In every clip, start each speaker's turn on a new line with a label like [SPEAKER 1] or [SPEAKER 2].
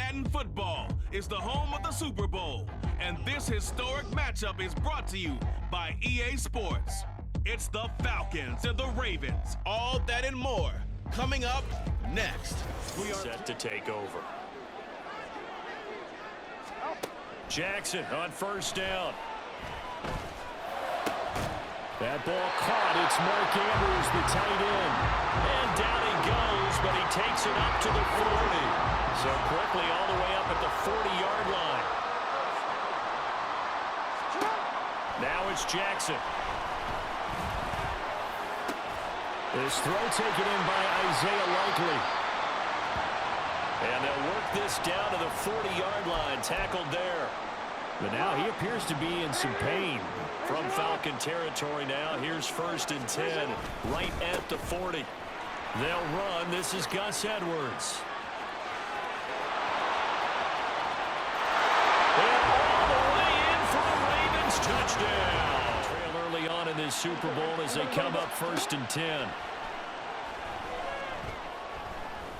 [SPEAKER 1] Madden Football is the home of the Super Bowl, and this historic matchup is brought to you by EA Sports. It's the Falcons and the Ravens, all that and more, coming up next.
[SPEAKER 2] We are set to take over. Jackson on first down. That ball caught. It's Mark Andrews, the tight end. And down he goes, but he takes it up to the 40. So quickly all the way up at the 40-yard line. Now it's Jackson. This throw taken in by Isaiah Likely. And they'll work this down to the 40-yard line, tackled there. But now he appears to be in some pain from Falcon territory now. Here's 1st and 10, right at the 40. They'll run. This is Gus Edwards. And all the way in for the Ravens touchdown. Trail early on in this Super Bowl as they come up 1st and 10.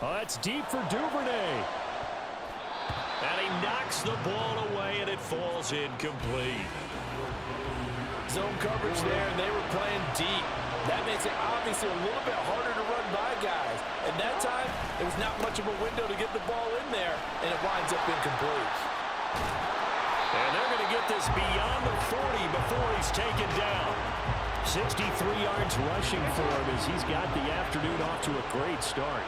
[SPEAKER 2] Oh, that's deep for Duvernay. And he knocks the ball away, and it falls incomplete.
[SPEAKER 3] Zone coverage there, and they were playing deep. That makes it obviously a little bit harder to run by guys. And that time, there was not much of a window to get the ball in there, and it winds up incomplete.
[SPEAKER 2] And they're going to get this beyond the 40 before he's taken down. 63 yards rushing for him as he's got the afternoon off to a great start.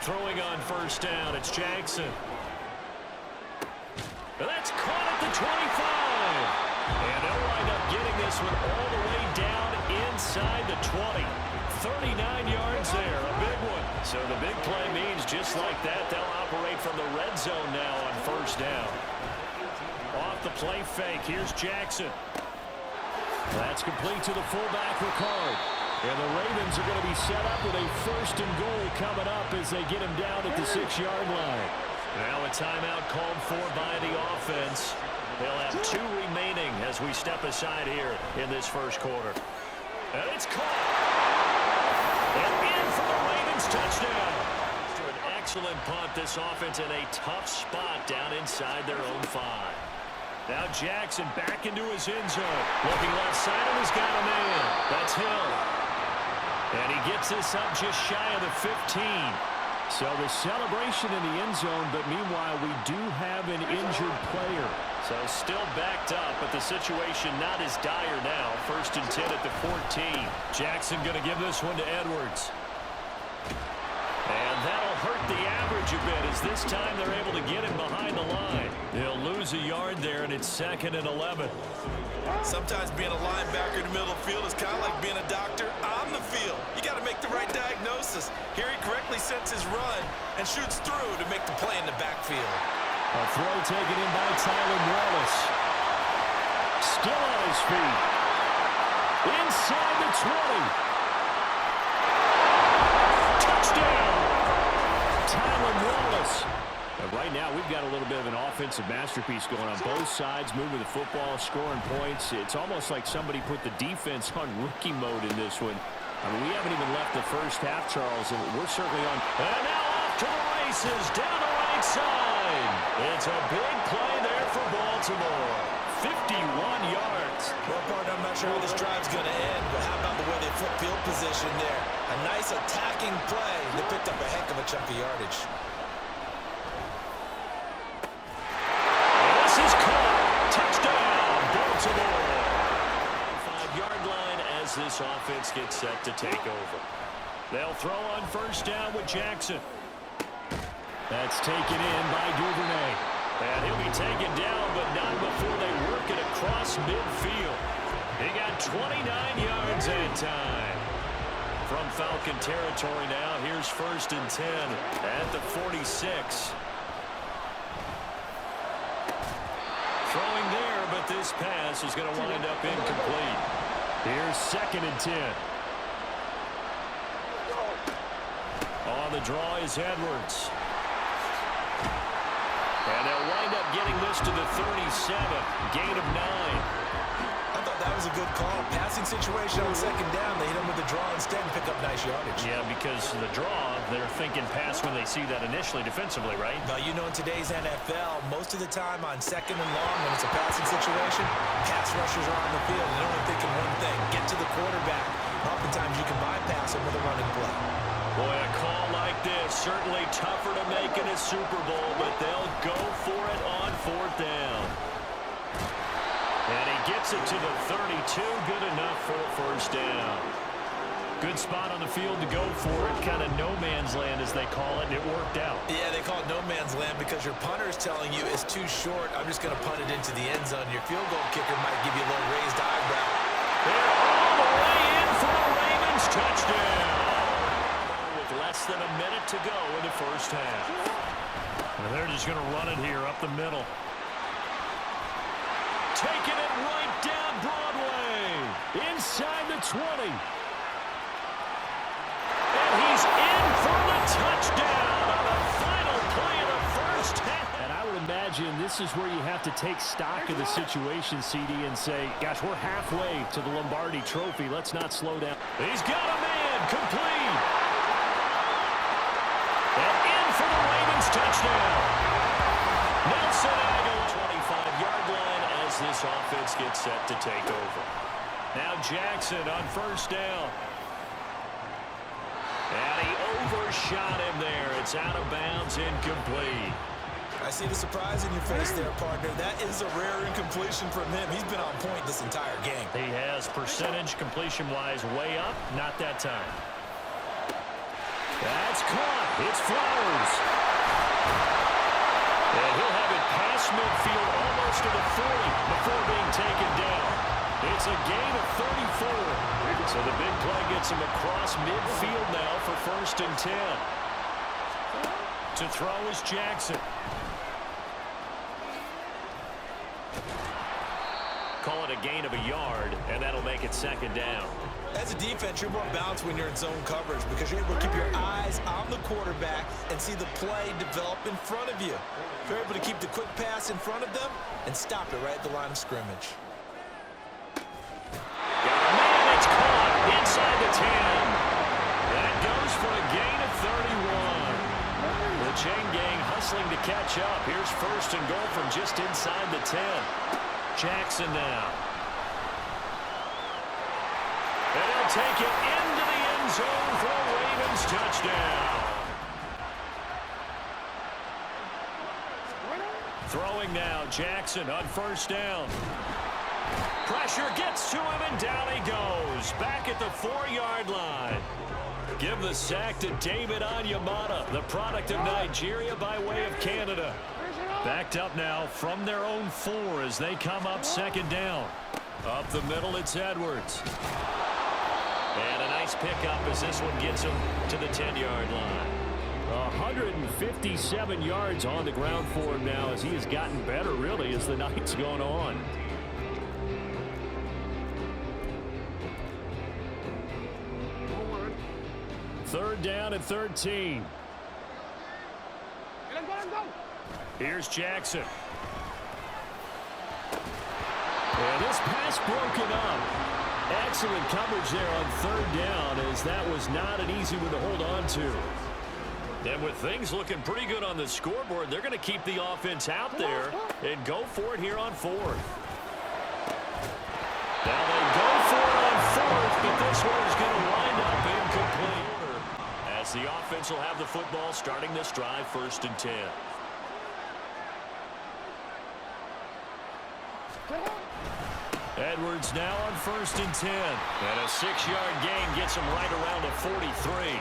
[SPEAKER 2] Throwing on first down, it's Jackson. That's caught at the 25. And they'll wind up getting this one all the way down inside the 20. 39 yards there, a big one. So the big play means just like that, they'll operate from the red zone now on first down. Off the play fake, here's Jackson. That's complete to the fullback, Ricard. And the Ravens are going to be set up with a 1st and goal coming up as they get him down at the 6-yard line. Now a timeout called for by the offense. They'll have 2 remaining as we step aside here in this first quarter. And it's caught. And in for the Ravens touchdown. After an excellent punt, this offense in a tough spot down inside their own 5. Now Jackson back into his end zone. Looking left side, and he's got a man. That's Hill. And he gets this up just shy of the 15. So the celebration in the end zone, but meanwhile we do have an injured player. So still backed up, but the situation not as dire now. 1st and 10 at the 14. Jackson going to give this one to Edwards. And that'll hurt the average a bit as this time they're able to get him behind the line. They'll lose a yard there, and it's 2nd and 11.
[SPEAKER 3] Sometimes being a linebacker in the middle of the field is kind of like being a doctor on the field. You got to make the right diagnosis. Here he correctly sets his run and shoots through to make the play in the backfield.
[SPEAKER 2] A throw taken in by Tyler Wallace. Still on his feet. Inside the 20. Touchdown! Tyler Wallace. Right now, we've got a little bit of an offensive masterpiece going on both sides, moving the football, scoring points. It's almost like somebody put the defense on rookie mode in this one. I mean, we haven't even left the first half, Charles, and we're certainly on. And now off to the races, down the right side. It's a big play there for Baltimore. 51 yards.
[SPEAKER 3] Well, partner, I'm not sure where this drive's going to end, but how about the way they flip field position there? A nice attacking play. They picked up a heck of a chunk of yardage.
[SPEAKER 2] This is caught. Touchdown, Baltimore. 5-yard line as this offense gets set to take over. They'll throw on first down with Jackson. That's taken in by Duvernay. And he'll be taken down, but not before they work it across midfield. He got 29 yards that time. From Falcon territory now, here's 1st and 10 at the 46. Throwing there, but this pass is going to wind up incomplete. Here's 2nd and 10. On the draw is Edwards. And they'll wind up getting this to the 37. Gain of 9.
[SPEAKER 3] I thought that that was a good call. Passing situation on second down. They hit him with the draw instead and pick up nice yardage.
[SPEAKER 2] Yeah, because the draw, they're thinking pass when they see that initially defensively, right?
[SPEAKER 3] But you know, in today's NFL, most of the time on second and long, when it's a passing situation, pass rushers are on the field. They're only thinking one thing, get to the quarterback. Oftentimes you can bypass him with a running play.
[SPEAKER 2] Boy, a call like this, certainly tougher to make in a Super Bowl, but they'll go for it on fourth down. And he gets it to the 32, good enough for a first down. Good spot on the field to go for it, kind of no man's land as they call it, and it worked out.
[SPEAKER 3] Yeah, they call it no man's land because your punter is telling you it's too short. I'm just going to punt it into the end zone. Your field goal kicker might give you a little raised eyebrow.
[SPEAKER 2] They're all the way in for the Ravens touchdown. With less than a minute to go in the first half. And they're just going to run it here up the middle. Taking it right down Broadway. Inside the 20. And he's in for the touchdown on the final play of the first half. And I would imagine this is where you have to take stock of the situation, CD, and say, gosh, we're halfway to the Lombardi Trophy. Let's not slow down. He's got a man complete. And in for the Ravens touchdown. Nelson Aguilar, 25-yard line as this offense gets set to take over. Now Jackson on first down. And he overshot him there. It's out of bounds, incomplete.
[SPEAKER 3] I see the surprise in your face there, partner. That is a rare incompletion from him. He's been on point this entire game.
[SPEAKER 2] He has percentage completion-wise way up. Not that time. That's caught. It's Flowers. And he'll have it past midfield almost to the 40 before being taken down. It's a gain of 34. So the big play gets him across midfield now for first and 10. To throw is Jackson. Call it a gain of a yard, and that'll make it second down.
[SPEAKER 3] As a defense, you're more balanced when you're in zone coverage because you're able to keep your eyes on the quarterback and see the play develop in front of you. You're able to keep the quick pass in front of them and stop it right at the line of scrimmage.
[SPEAKER 2] It's caught inside the 10. That goes for a gain of 31. The chain gang hustling to catch up. Here's first and goal from just inside the 10. Jackson now. And he'll take it into the end zone for a Ravens touchdown. Throwing now, Jackson on first down. Pressure gets to him, and down he goes. Back at the 4-yard line. Give the sack to David Onyemata, the product of Nigeria by way of Canada. Backed up now from their own 4 as they come up second down. Up the middle, it's Edwards. And a nice pickup as this one gets him to the 10-yard line. 157 yards on the ground for him now as he has gotten better, really, as the night's gone on. Third down and 13. Here's Jackson. And this pass broken up. Excellent coverage there on third down as that was not an easy one to hold on to. And with things looking pretty good on the scoreboard, they're going to keep the offense out there and go for it here on fourth. Now they go for it on fourth, but this one is going to wind up incomplete. As the offense will have the football starting this drive, first and 10. Edwards now on first and 10. And a 6-yard gain gets him right around the 43.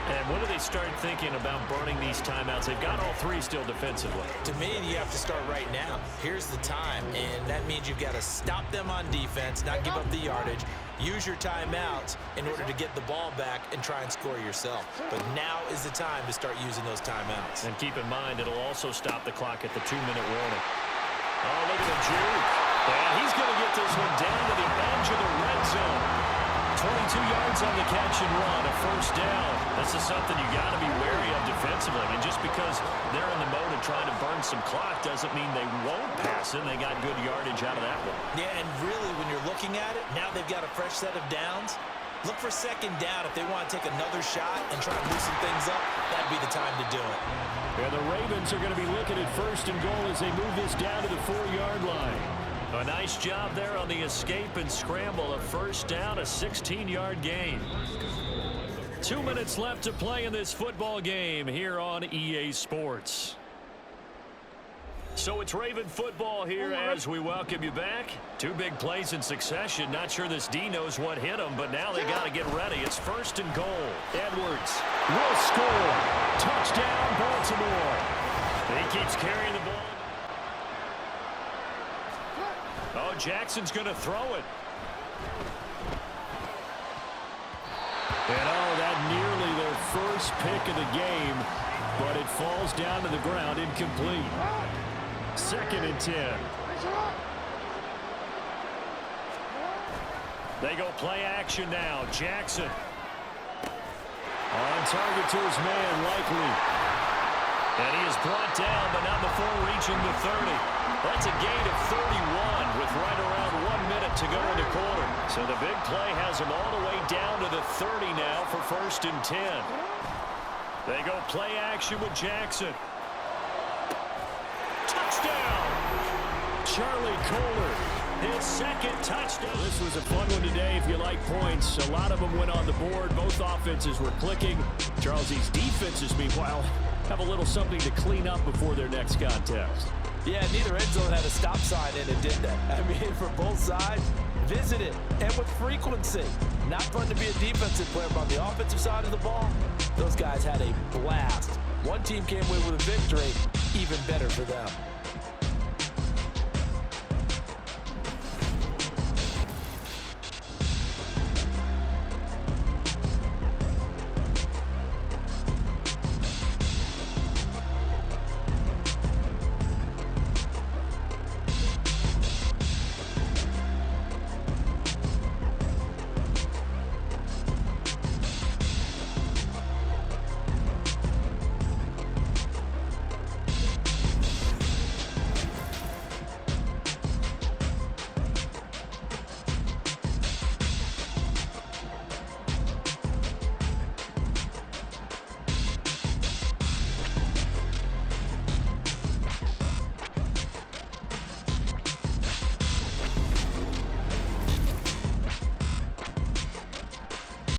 [SPEAKER 2] And when do they start thinking about burning these timeouts? They've got all 3 still defensively.
[SPEAKER 3] To me, you have to start right now. Here's the time, and that means you've got to stop them on defense, not give up the yardage, use your timeouts in order to get the ball back and try and score yourself. But now is the time to start using those timeouts.
[SPEAKER 2] And keep in mind, it'll also stop the clock at the 2-minute warning. Oh, look at the juke. And he's going to get this one down to the edge of the red zone. 22 yards on the catch and run, a first down. This is something you got to be wary of defensively. And just because they're in the mode of trying to burn some clock doesn't mean they won't pass it. They got good yardage out of that one.
[SPEAKER 3] Yeah, and really, when you're looking at it, now they've got a fresh set of downs. Look for second down if they want to take another shot and try to loosen things up. That'd be the time to do it.
[SPEAKER 2] And the Ravens are going to be looking at first and goal as they move this down to the 4-yard line. A nice job there on the escape and scramble. A first down, a 16-yard gain. 2 minutes left to play in this football game here on EA Sports. So it's Raven football here as we welcome you back. 2 big plays in succession. Not sure this D knows what hit them, but now they got to get ready. It's first and goal. Edwards will score. Touchdown, Baltimore. He keeps carrying the ball. Oh, Jackson's going to throw it. And oh, that nearly their first pick of the game, but it falls down to the ground incomplete. 2nd and 10. They go play action now. Jackson on target to his man, Likely. And he is brought down, but not before reaching the 30. That's a gain of 31 with right around 1 minute to go in the quarter. So the big play has him all the way down to the 30 now for 1st and 10. They go play action with Jackson. Touchdown! Charlie Kohler, his 2nd touchdown. This was a fun one today if you like points. A lot of them went on the board. Both offenses were clicking. Charles's defenses, meanwhile, have a little something to clean up before their next contest.
[SPEAKER 3] Yeah, neither end zone had a stop sign in it, did they? I mean, for both sides, visit it, and with frequency. Not fun to be a defensive player, but on the offensive side of the ball, those guys had a blast. One team came away with a victory, even better for them.